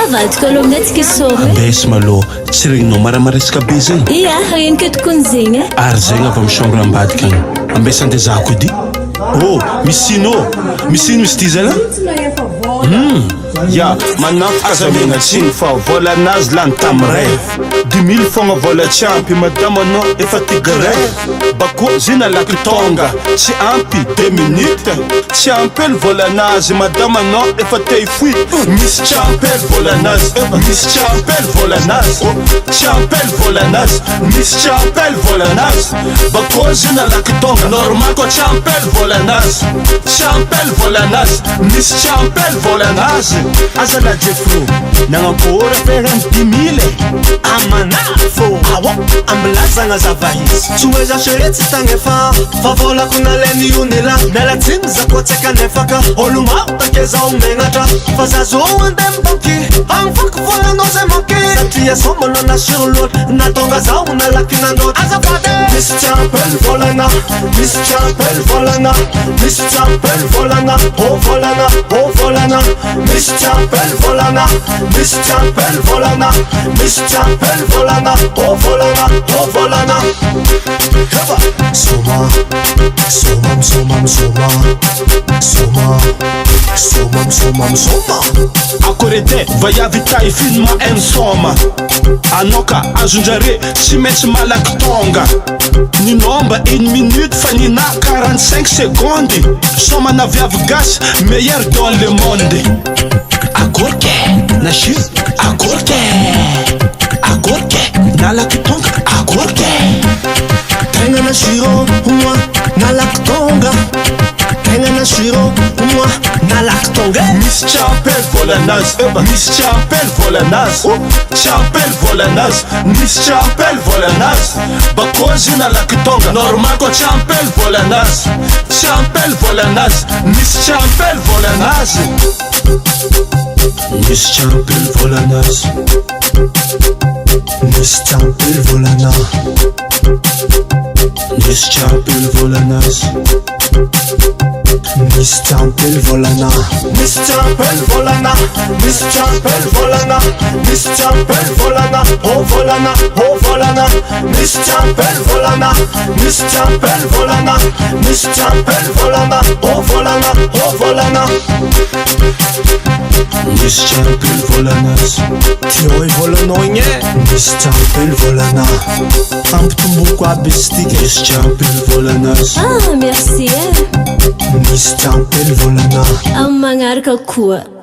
avadika aloha aminay tsika sôma ambesy malô tsy regninao maramaresaka be zay ia regniko tokony zegny ary zegny avy amin'ny chambre ambadika agny ambesy andezahako edy misy ino misy ty zala ya manafika zamena tsiny fa vola anazy lany tamy rêve 2000 fogna vola tsy ampy madama anao efa tiga rêve bako zina laky tonga tsy ampy 2 minutes tsy ampely vola anazy madama anao efa te hifoy misy tsy ampely vola anazy misy tsy ampely vola anazy tsy ampely vola anazy misy tsy ampely vola anazy bako zina laky tonga normal ko tsy ampely vola anazy tsy ampely vola anazy misy tsy ampely vola anazy aza la jefro nagnampoora ferany 10 000 amanafo awa ambilazagna zava izy tsy hoe zashere tsy tagnefa fa volako naleny ionela nalatsiny zako tsaka nefaka olomao takezao megnatra fa zazo andeh mibanky agnifaky volanao zay manky satria sombalo na surloatra natonga zao nalaky nanota azafady misy tsy ampely volana misy tsy ampely volana misy tsy ampely volana volana volana misy tsy ampely volana misy tsy ampely volana misy tsy ampely volana volana volana heba soma somam somam soma soma somam somam soma akorede vayavita ifilma ensoma anoka azonjare tsy maintsy malaky tonga ninomba 1 minute fa nina 45 secondes somana viavy gasy meilleur dans le monde akorke na shir akorke nalaky tonga akorke tegna na shiro moi nalaky tonga tegna na shiro moi nalaky tonga misy tsy ampely vola anazy misy tsy ampely vola anazy tsy ampely vola anazy misy tsy ampely vola anazy bakozy nalaky tonga normal ko tsy ampely vola anazy tsy ampely vola anazy misy tsy ampely vola anazy misy tsy ampely vola anazy misy tsy ampely vola anazy misy tsy ampely vola anazy misy tsy ampely volana misy tsy ampely volana misy tsy ampely volana misy tsy ampely volana volana volana misy tsy ampely volana misy tsy ampely volana misy tsy ampely volana volana volana misy tsy ampely volanazy tio i volanao igny misy tsy ampely volana ampitomboko aby izy tiky misy tsy ampely volanazy merci misy tsy ampely volana amin'ny magnaraka koa